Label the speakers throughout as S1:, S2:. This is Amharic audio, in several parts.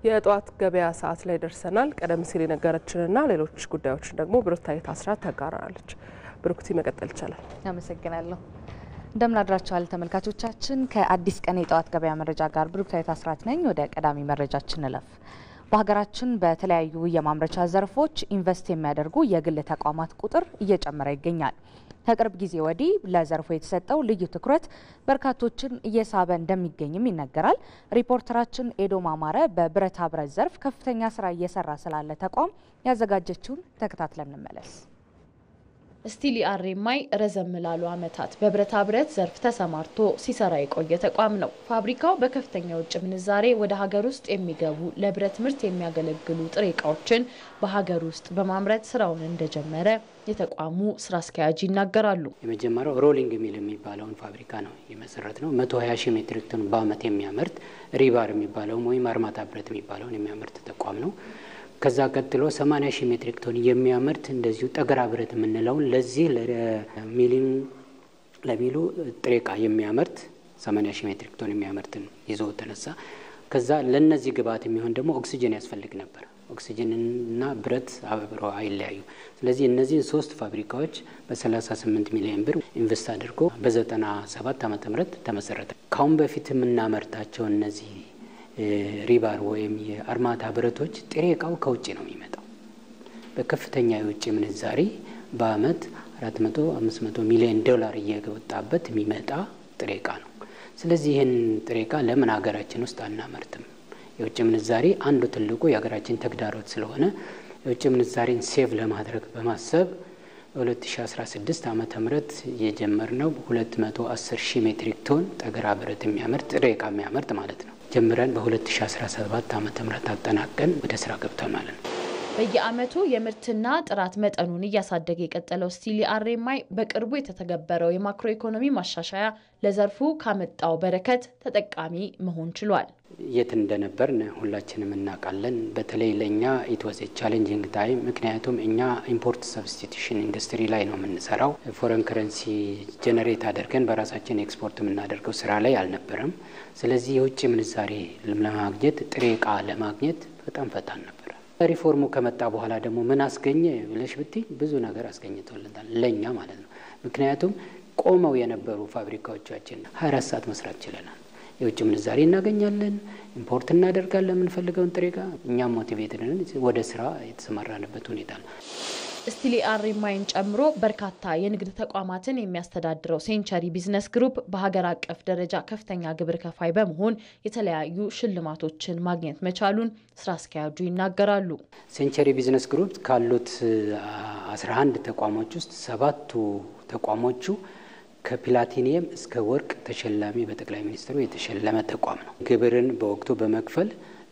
S1: የጧት ገበያ ሰዓት ላይ ደርሰናል። ቀደም ሲል ነገረችንና ሌሎች ጉዳዮችን ደግሞ ብሩክታዊት አስራት ታጋራናለች። ብሩክቲ መቀጠል ይቻላል።
S2: አመሰግናለሁ። እንደምን አድራችኋል ተመልካቾቻችን። ከአዲስ ቀን የጧት ገበያ መረጃ ጋር ብሩክታዊት አስራት ነኝ። ወደ ቀዳሚ መረጃችን እንለፍ። በሀገራችን በተለያዩ የማምረቻ ዘርፎች ኢንቨስት የሚያደርጉ የግል ተቋማት ቁጥር እየጨመረ ይገኛል። ከቅርብ ጊዜ ወዲህ ለዘርፉ የተሰጠው ልዩ ትኩረት በርካቶችን እየሳበ እንደሚገኝም ይነገራል። ሪፖርተራችን ኤዶም አማረ በብረታ ብረት ዘርፍ ከፍተኛ ስራ እየሰራ ስላለ ተቋም ያዘጋጀችውን ተከታትለን እንመለስ።
S3: ስቲል አርኤምአይ ረዘም ላሉ ዓመታት በብረታ ብረት ዘርፍ ተሰማርቶ ሲሰራ የቆየ ተቋም ነው። ፋብሪካው በከፍተኛ ውጭ ምንዛሬ ወደ ሀገር ውስጥ የሚገቡ ለብረት ምርት የሚያገለግሉ ጥሬ ዕቃዎችን በሀገር ውስጥ በማምረት ስራውን እንደጀመረ የተቋሙ ስራ አስኪያጅ ይናገራሉ።
S4: የመጀመሪያው ሮሊንግ ሚል የሚባለውን ፋብሪካ ነው የመሰረት ነው። 120 ሺህ ሜትሪክ ቶን በአመት የሚያመርት ሪባር የሚባለው ወይም አርማታ ብረት የሚባለውን የሚያመርት ተቋም ነው። ከዛ ቀጥሎ 80 ሺህ ሜትሪክ ቶን የሚያመርት እንደዚሁ ጠገራ ብረት የምንለው ለዚህ ለሚሉ ጥሬ ዕቃ የሚያመርት 80 ሺህ ሜትሪክ ቶን የሚያመርትን ይዞ ተነሳ። ከዛ ለነዚህ ግብአት የሚሆን ደግሞ ኦክሲጅን ያስፈልግ ነበር። ኦክሲጅንና ብረት አብረው አይለያዩ። ስለዚህ እነዚህን ሶስት ፋብሪካዎች በ38 ሚሊዮን ብር ኢንቨስት አድርጎ በ97 ዓመተ ምህረት ተመሰረተ። ካሁን በፊት የምናመርታቸው እነዚህ ሪባር ወይም የአርማታ ብረቶች ጥሬ ዕቃው ከውጭ ነው የሚመጣው። በከፍተኛ የውጭ ምንዛሪ በአመት 400-500 ሚሊዮን ዶላር እየወጣበት የሚመጣ ጥሬ ዕቃ ነው። ስለዚህ ይህን ጥሬ ዕቃ ለምን ሀገራችን ውስጥ አናመርትም? የውጭ ምንዛሪ አንዱ ትልቁ የሀገራችን ተግዳሮት ስለሆነ የውጭ ምንዛሪን ሴቭ ለማድረግ በማሰብ በ2016 ዓመተ ምህረት የጀመርነው 210 ሺህ ሜትሪክ ቶን ጠገራ ብረት የሚያመርት ጥሬ ዕቃ የሚያመርት ማለት ነው ጀምረን በ2017 ዓመተ ምህረት አጠናቀን ወደ ስራ ገብተን ማለት ነው።
S3: በየአመቱ የምርትና ጥራት መጠኑን እያሳደገ የቀጠለው ስቲል አርኤምአይ በቅርቡ የተተገበረው የማክሮ ኢኮኖሚ ማሻሻያ ለዘርፉ ካመጣው በረከት ተጠቃሚ መሆን ችሏል።
S4: የት እንደነበርን ሁላችንም እናውቃለን። በተለይ ለኛ ኢት ዋዝ ቻሌንጂንግ ታይም። ምክንያቱም እኛ ኢምፖርት ሰብስቲቱሽን ኢንዱስትሪ ላይ ነው የምንሰራው። ፎሬን ከረንሲ ጀነሬት አድርገን በራሳችን ኤክስፖርት የምናደርገው ስራ ላይ አልነበረም። ስለዚህ የውጭ ምንዛሬ ለማግኘት ጥሬ ዕቃ ለማግኘት በጣም ፈታን ነበር። ሪፎርሙ ከመጣ በኋላ ደግሞ ምን አስገኘ ብለሽ ብትይ ብዙ ነገር አስገኝቶልናል ለኛ ማለት ነው። ምክንያቱም ቆመው የነበሩ ፋብሪካዎቻችን 24 ሰዓት መስራት ችለናል። የውጭ ምንዛሬ እናገኛለን፣ ኢምፖርት እናደርጋለን የምንፈልገውን ጥሬ ዕቃ። እኛም ሞቲቬትድ ነን ወደ ስራ የተሰማራንበት ሁኔታ ነው።
S3: ስቲል አርኤምአይን ጨምሮ በርካታ የንግድ ተቋማትን የሚያስተዳድረው ሴንቸሪ ቢዝነስ ግሩፕ በሀገር አቀፍ ደረጃ ከፍተኛ ግብር ከፋይ በመሆን የተለያዩ ሽልማቶችን ማግኘት መቻሉን ስራ አስኪያጁ ይናገራሉ።
S4: ሴንቸሪ ቢዝነስ ግሩፕ ካሉት 11 ተቋሞች ውስጥ 7ቱ ተቋሞቹ ከፕላቲኒየም እስከ ወርቅ ተሸላሚ በጠቅላይ ሚኒስትሩ የተሸለመ ተቋም ነው። ግብርን በወቅቱ በመክፈል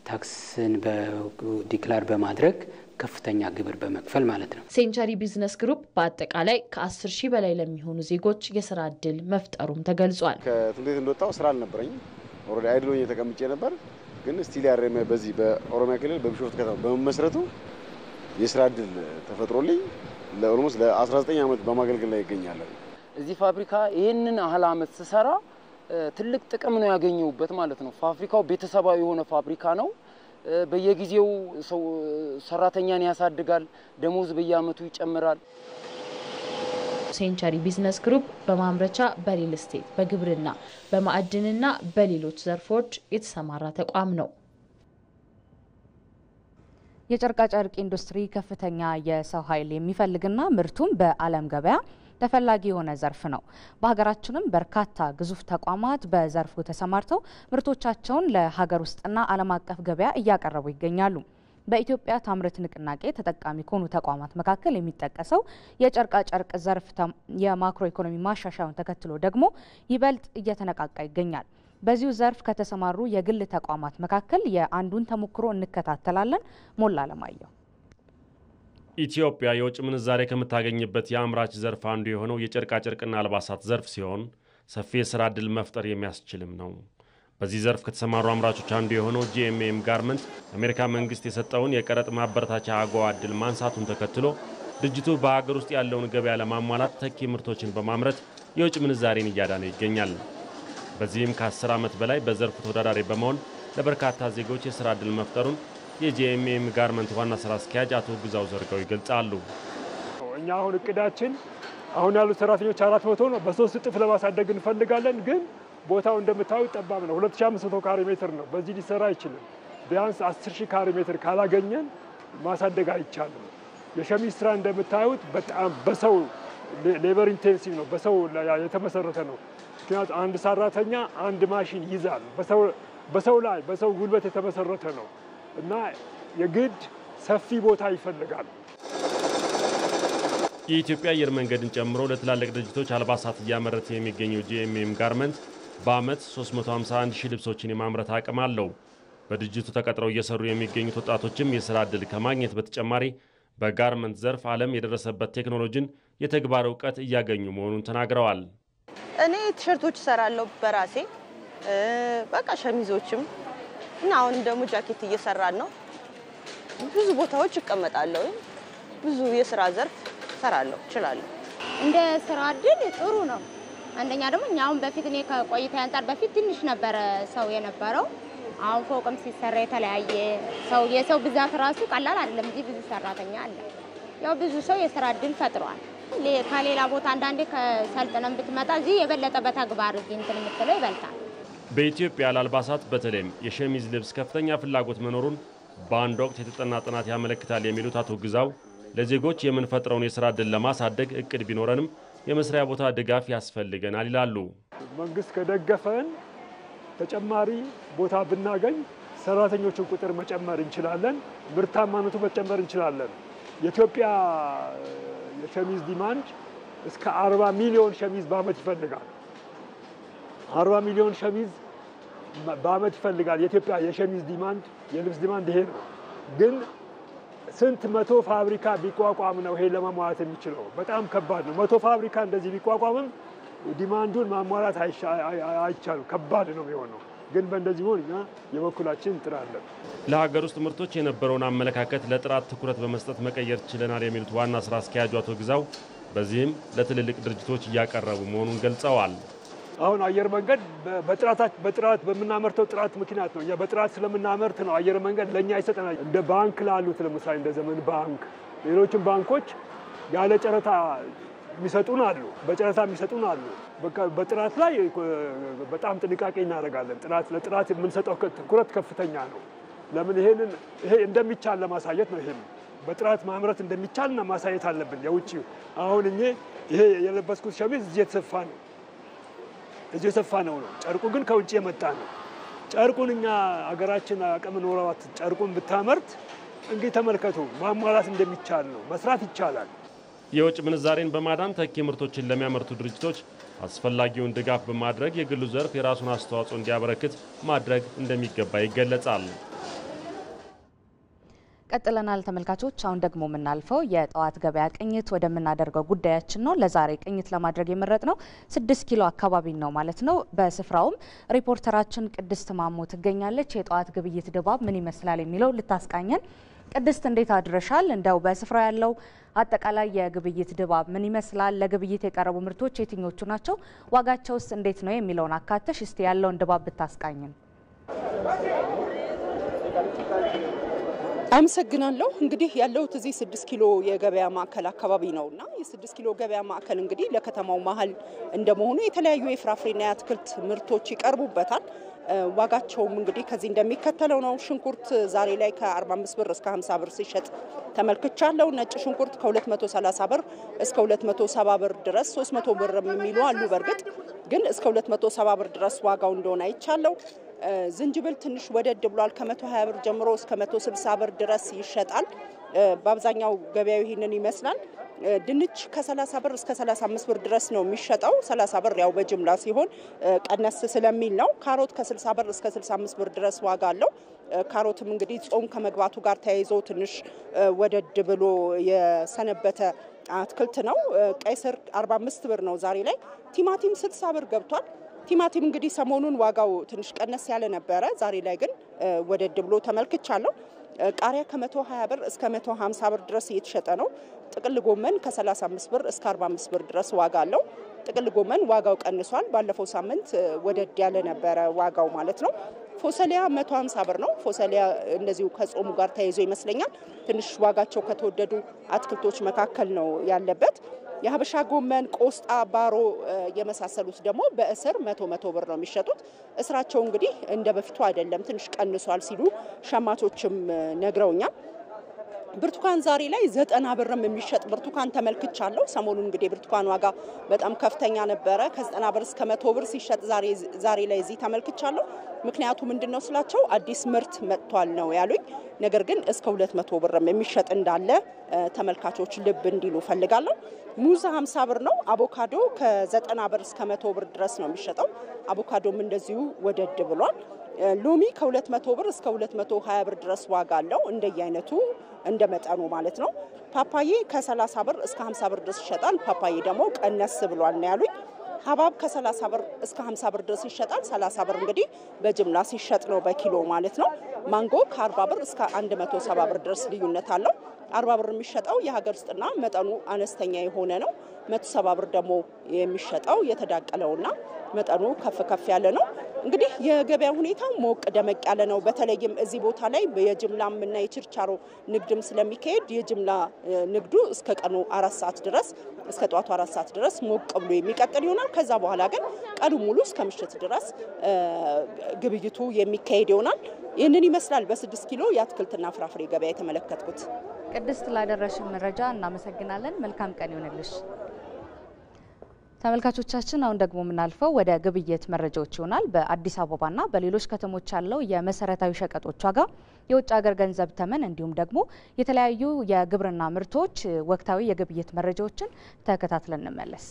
S4: ታክስን በዲክላር በማድረግ ከፍተኛ ግብር በመክፈል ማለት ነው።
S3: ሴንቸሪ ቢዝነስ ግሩፕ በአጠቃላይ ከ10 ሺህ በላይ ለሚሆኑ ዜጎች የስራ እድል መፍጠሩም ተገልጿል።
S5: ከትምህርት እንደወጣው ስራ አልነበረኝ። ኦሬዲ አይድሎኝ ተቀምጬ ነበር። ግን ስቲል አርኤምአይ በዚህ በኦሮሚያ ክልል በቢሾፍቱ ከተማ በመመስረቱ የስራ እድል ተፈጥሮልኝ ለኦልሞስት ለ19 ዓመት በማገልገል ላይ ይገኛል።
S6: እዚህ ፋብሪካ ይሄንን አህል አመት ስሰራ ትልቅ ጥቅም ነው ያገኘውበት ማለት ነው። ፋብሪካው ቤተሰባዊ የሆነ ፋብሪካ ነው። በየጊዜው ሰው ሰራተኛን ያሳድጋል፣ ደሞዝ በየአመቱ ይጨምራል።
S3: ሴንቸሪ ቢዝነስ ግሩፕ በማምረቻ፣ በሪል ስቴት፣ በግብርና፣ በማዕድንና በሌሎች ዘርፎች የተሰማራ ተቋም ነው።
S2: የጨርቃ ጨርቅ ኢንዱስትሪ ከፍተኛ የሰው ኃይል የሚፈልግና ምርቱም በዓለም ገበያ ተፈላጊ የሆነ ዘርፍ ነው። በሀገራችንም በርካታ ግዙፍ ተቋማት በዘርፉ ተሰማርተው ምርቶቻቸውን ለሀገር ውስጥና ዓለም አቀፍ ገበያ እያቀረቡ ይገኛሉ። በኢትዮጵያ ታምርት ንቅናቄ ተጠቃሚ ከሆኑ ተቋማት መካከል የሚጠቀሰው የጨርቃ ጨርቅ ዘርፍ የማክሮ ኢኮኖሚ ማሻሻያውን ተከትሎ ደግሞ ይበልጥ እየተነቃቃ ይገኛል። በዚሁ ዘርፍ ከተሰማሩ የግል ተቋማት መካከል የአንዱን ተሞክሮ እንከታተላለን። ሞላ ለማየው
S7: ኢትዮጵያ የውጭ ምንዛሬ ከምታገኝበት የአምራች ዘርፍ አንዱ የሆነው የጨርቃ ጨርቅና አልባሳት ዘርፍ ሲሆን ሰፊ የሥራ ዕድል መፍጠር የሚያስችልም ነው። በዚህ ዘርፍ ከተሰማሩ አምራቾች አንዱ የሆነው ጂኤምኤም ጋርመንት አሜሪካ መንግስት የሰጠውን የቀረጥ ማበረታቻ አጎዋ ዕድል ማንሳቱን ተከትሎ ድርጅቱ በሀገር ውስጥ ያለውን ገበያ ለማሟላት ተኪ ምርቶችን በማምረት የውጭ ምንዛሬን እያዳነ ይገኛል። በዚህም ከ10 ዓመት በላይ በዘርፉ ተወዳዳሪ በመሆን ለበርካታ ዜጎች የሥራ ዕድል መፍጠሩን የጂኤምኤም ጋርመንት ዋና ሥራ አስኪያጅ አቶ ግዛው ዘርጋው ይገልጻሉ።
S8: እኛ አሁን እቅዳችን አሁን ያሉ ሰራተኞች 400 ነው፣ በ3 እጥፍ ለማሳደግ እንፈልጋለን። ግን ቦታው እንደምታዩት ጠባብ ነው፣ 2500 ካሬ ሜትር ነው። በዚህ ሊሰራ አይችልም። ቢያንስ 10000 ካሬ ሜትር ካላገኘን ማሳደግ አይቻልም። የሸሚዝ ስራ እንደምታዩት በጣም በሰው ሌበር ኢንቴንሲቭ ነው፣ በሰው የተመሰረተ ነው። ምክንያቱም አንድ ሰራተኛ አንድ ማሽን ይዛል፣ በሰው ጉልበት የተመሰረተ ነው እና የግድ ሰፊ ቦታ ይፈልጋል።
S7: የኢትዮጵያ አየር መንገድን ጨምሮ ለትላልቅ ድርጅቶች አልባሳት እያመረተ የሚገኘው ጂኤምኤም ጋርመንት በዓመት 351,000 ልብሶችን የማምረት አቅም አለው። በድርጅቱ ተቀጥረው እየሰሩ የሚገኙት ወጣቶችም የሥራ ዕድል ከማግኘት በተጨማሪ በጋርመንት ዘርፍ ዓለም የደረሰበት ቴክኖሎጂን የተግባር እውቀት እያገኙ መሆኑን ተናግረዋል።
S9: እኔ ቲሸርቶች እሰራለሁ በራሴ በቃ ሸሚዞችም እና አሁንም ደግሞ ጃኬት እየሰራን ነው። ብዙ ቦታዎች እቀመጣለሁ። ብዙ የሥራ ዘርፍ እሰራለሁ እችላለሁ።
S10: እንደ ስራ ዕድል ጥሩ ነው። አንደኛ ደግሞ እኛውን በፊት እኔ ከቆይታ አንፃር በፊት ትንሽ ነበር ሰው የነበረው። አሁን ፎቅም ሲሰራ የተለያየ ሰው የሰው ብዛት ራሱ ቀላል አይደለም እንጂ ብዙ ሰራተኛ አለ። ያው ብዙ ሰው የሥራ ዕድል ፈጥሯል። ከሌላ ቦታ አንዳንዴ ከሰልጥነን ብትመጣ እዚህ የበለጠ በተግባር እንትን የምትለው ይበልጣል።
S7: በኢትዮጵያ ለአልባሳት በተለይም የሸሚዝ ልብስ ከፍተኛ ፍላጎት መኖሩን በአንድ ወቅት የተጠና ጥናት ያመለክታል የሚሉት አቶ ግዛው ለዜጎች የምንፈጥረውን የሥራ ዕድል ለማሳደግ እቅድ ቢኖረንም የመስሪያ ቦታ ድጋፍ ያስፈልገናል ይላሉ።
S8: መንግስት ከደገፈን ተጨማሪ ቦታ ብናገኝ ሰራተኞችን ቁጥር መጨመር እንችላለን፣ ምርታማነቱን መጨመር እንችላለን። የኢትዮጵያ የሸሚዝ ዲማንድ እስከ 40 ሚሊዮን ሸሚዝ በዓመት ይፈልጋል። 40 ሚሊዮን ሸሚዝ በዓመት ይፈልጋል የኢትዮጵያ የሸሚዝ ዲማንድ፣ የልብስ ዲማንድ ይሄ ነው። ግን ስንት መቶ ፋብሪካ ቢቋቋም ነው ይሄ ለማሟላት የሚችለው? በጣም ከባድ ነው። 100 ፋብሪካ እንደዚህ ቢቋቋምም ዲማንዱን ማሟላት አይቻልም፣ ከባድ ነው የሚሆነው። ግን በእንደዚህ ሆነ እኛ የበኩላችን እንጥራለን።
S7: ለሀገር ውስጥ ምርቶች የነበረውን አመለካከት ለጥራት ትኩረት በመስጠት መቀየር ችለናል የሚሉት ዋና ሥራ አስኪያጁ አቶ ግዛው በዚህም ለትልልቅ ድርጅቶች እያቀረቡ መሆኑን ገልጸዋል።
S8: አሁን አየር መንገድ በጥራት በምናመርተው ጥራት ምክንያት ነው። በጥራት ስለምናመርት ነው አየር መንገድ ለኛ ይሰጠናል። እንደ ባንክ ላሉት ለምሳሌ እንደ ዘመን ባንክ፣ ሌሎችም ባንኮች ያለ ጨረታ የሚሰጡን አሉ፣ በጨረታ የሚሰጡን አሉ። በጥራት ላይ በጣም ጥንቃቄ እናደርጋለን። ለጥራት የምንሰጠው ትኩረት ከፍተኛ ነው። ለምን ይሄ እንደሚቻል ለማሳየት ነው። ይሄን በጥራት ማምረት እንደሚቻልና ማሳየት አለብን። የውጪ አሁን ይሄ የለበስኩት ሸሚዝ እዚህ የተሰፋ ነው። ጨርቁ ግን ከውጪ የመጣ ነው። ጨርቁን እኛ አገራችን አቅም ኖሯት ጨርቁን ብታመርት እንግዲህ ተመልከቱ፣ ማሟላት እንደሚቻል ነው። መስራት ይቻላል።
S7: የውጭ ምንዛሬን በማዳን ተኪ ምርቶችን ለሚያመርቱ ድርጅቶች አስፈላጊውን ድጋፍ በማድረግ የግሉ ዘርፍ የራሱን አስተዋጽኦ እንዲያበረክት ማድረግ እንደሚገባ ይገለጻል።
S2: ቀጥለናል ተመልካቾች። አሁን ደግሞ የምናልፈው የጠዋት ገበያ ቅኝት ወደምናደርገው ጉዳያችን ነው። ለዛሬ ቅኝት ለማድረግ የመረጥነው 6 ኪሎ አካባቢ ነው ማለት ነው። በስፍራውም ሪፖርተራችን ቅድስት ማሞ ትገኛለች። የጠዋት ግብይት ድባብ ምን ይመስላል የሚለው ልታስቃኘን። ቅድስት እንዴት አድረሻል? እንደው በስፍራው ያለው አጠቃላይ የግብይት ድባብ ምን ይመስላል? ለግብይት የቀረቡ ምርቶች የትኞቹ ናቸው? ዋጋቸውስ እንዴት ነው የሚለውን አካተሽ እስቲ ያለውን ድባብ ብታስቃኘን።
S11: አመሰግናለሁ። እንግዲህ ያለሁት እዚህ 6 ኪሎ የገበያ ማዕከል አካባቢ ነውና የ6 ኪሎ ገበያ ማዕከል እንግዲህ ለከተማው መሀል እንደመሆኑ የተለያዩ የፍራፍሬና የአትክልት ምርቶች ይቀርቡበታል። ዋጋቸውም እንግዲህ ከዚህ እንደሚከተለው ነው። ሽንኩርት ዛሬ ላይ ከ45 ብር እስከ 50 ብር ሲሸጥ ተመልክቻለሁ። ነጭ ሽንኩርት ከ230 ብር እስከ 270 ብር ድረስ 300 ብር የሚሉ አሉ። በርግጥ ግን እስከ 270 ብር ድረስ ዋጋው እንደሆነ አይቻለሁ። ዝንጅብል ትንሽ ወደድ ብሏል። ከ120 ብር ጀምሮ እስከ 160 ብር ድረስ ይሸጣል። በአብዛኛው ገበያው ይሄንን ይመስላል። ድንች ከ30 ብር እስከ 35 ብር ድረስ ነው የሚሸጠው። 30 ብር ያው በጅምላ ሲሆን ቀነስ ስለሚል ነው። ካሮት ከ60 ብር እስከ 65 ብር ድረስ ዋጋ አለው። ካሮትም እንግዲህ ጾም ከመግባቱ ጋር ተያይዞ ትንሽ ወደድ ብሎ የሰነበተ አትክልት ነው። ቀይ ስር 45 ብር ነው ዛሬ ላይ። ቲማቲም 60 ብር ገብቷል። ቲማቲም እንግዲህ ሰሞኑን ዋጋው ትንሽ ቀነስ ያለ ነበረ። ዛሬ ላይ ግን ወደድ ብሎ ተመልክቻለሁ። ቃሪያ ከ120 ብር እስከ 150 ብር ድረስ እየተሸጠ ነው። ጥቅል ጎመን ከ35 ብር እስከ 45 ብር ድረስ ዋጋ አለው። ጥቅል ጎመን ዋጋው ቀንሷል። ባለፈው ሳምንት ወደድ ያለ ነበረ ዋጋው ማለት ነው። ፎሰሊያ 150 ብር ነው። ፎሰሊያ እንደዚሁ ከጾሙ ጋር ተያይዞ ይመስለኛል ትንሽ ዋጋቸው ከተወደዱ አትክልቶች መካከል ነው ያለበት። የሀበሻ ጎመን፣ ቆስጣ፣ ባሮ የመሳሰሉት ደግሞ በእስር 100 ብር ነው የሚሸጡት። እስራቸው እንግዲህ እንደ በፊቱ አይደለም፣ ትንሽ ቀንሷል ሲሉ ሸማቾችም ነግረውኛል። ብርቱካን ዛሬ ላይ 90 ብርም የሚሸጥ ብርቱካን ተመልክቻለሁ። ሰሞኑን እንግዲህ ብርቱካን ዋጋ በጣም ከፍተኛ ነበረ። ከ90 ብር እስከ 100 ብር ሲሸጥ ዛሬ ላይ እዚህ ተመልክቻለሁ። ምክንያቱ ምንድነው ስላቸው አዲስ ምርት መጥቷል ነው ያሉኝ። ነገር ግን እስከ 200 ብርም የሚሸጥ እንዳለ ተመልካቾች ልብ እንዲሉ ፈልጋለሁ። ሙዝ 50 ብር ነው። አቮካዶ ከ90 ብር እስከ 100 ብር ድረስ ነው የሚሸጠው። አቮካዶም እንደዚሁ ወደድ ብሏል። ሎሚ ከ200 ብር እስከ 220 ብር ድረስ ዋጋ አለው እንደየአይነቱ እንደመጠኑ ማለት ነው። ፓፓዬ ከ30 ብር እስከ 50 ብር ድረስ ይሸጣል። ፓፓዬ ደግሞ ቀነስ ብሏል ነው ያሉኝ። ሀባብ ከ30 ብር እስከ 50 ብር ድረስ ይሸጣል። 30 ብር እንግዲህ በጅምላ ሲሸጥ ነው በኪሎ ማለት ነው። ማንጎ ከ40 ብር እስከ 170 ብር ድረስ ልዩነት አለው። 40 ብር የሚሸጠው የሀገር ውስጥና መጠኑ አነስተኛ የሆነ ነው። 170 ብር ደግሞ የሚሸጠው የተዳቀለውና መጠኑ ከፍ ያለ ነው። እንግዲህ የገበያ ሁኔታ ሞቅ ደመቅ ያለ ነው። በተለይም እዚህ ቦታ ላይ የጅምላም እና የችርቻሮ ንግድም ስለሚካሄድ የጅምላ ንግዱ እስከ ቀኑ 4 ሰዓት ድረስ እስከ ጧቱ 4 ሰዓት ድረስ ሞቅ ብሎ የሚቀጥል ይሆናል። ከዛ በኋላ ግን ቀኑ ሙሉ እስከ ምሽት ድረስ ግብይቱ የሚካሄድ ይሆናል። ይህንን ይመስላል በ6 ኪሎ የአትክልትና ፍራፍሬ ገበያ የተመለከትኩት።
S2: ቅድስት ላደረሽን መረጃ እናመሰግናለን። መልካም ቀን ይሁንልሽ። ተመልካቾቻችን አሁን ደግሞ የምናልፈው ወደ ግብይት መረጃዎች ይሆናል። በአዲስ አበባና በሌሎች ከተሞች ያለው የመሰረታዊ ሸቀጦች ዋጋ፣ የውጭ ሀገር ገንዘብ ተመን እንዲሁም ደግሞ የተለያዩ የግብርና ምርቶች ወቅታዊ የግብይት መረጃዎችን ተከታትለን እንመለስ።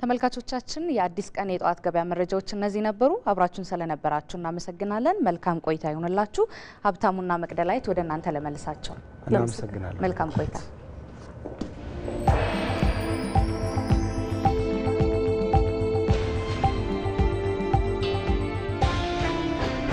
S2: ተመልካቾቻችን የአዲስ ቀን የጧት ገበያ መረጃዎች እነዚህ ነበሩ። አብራችሁን ስለነበራችሁ እናመሰግናለን። መልካም ቆይታ ይሁንላችሁ። ሀብታሙና መቅደላዊት ወደ እናንተ ለመልሳቸው።
S12: እናመሰግናለን።
S2: መልካም ቆይታ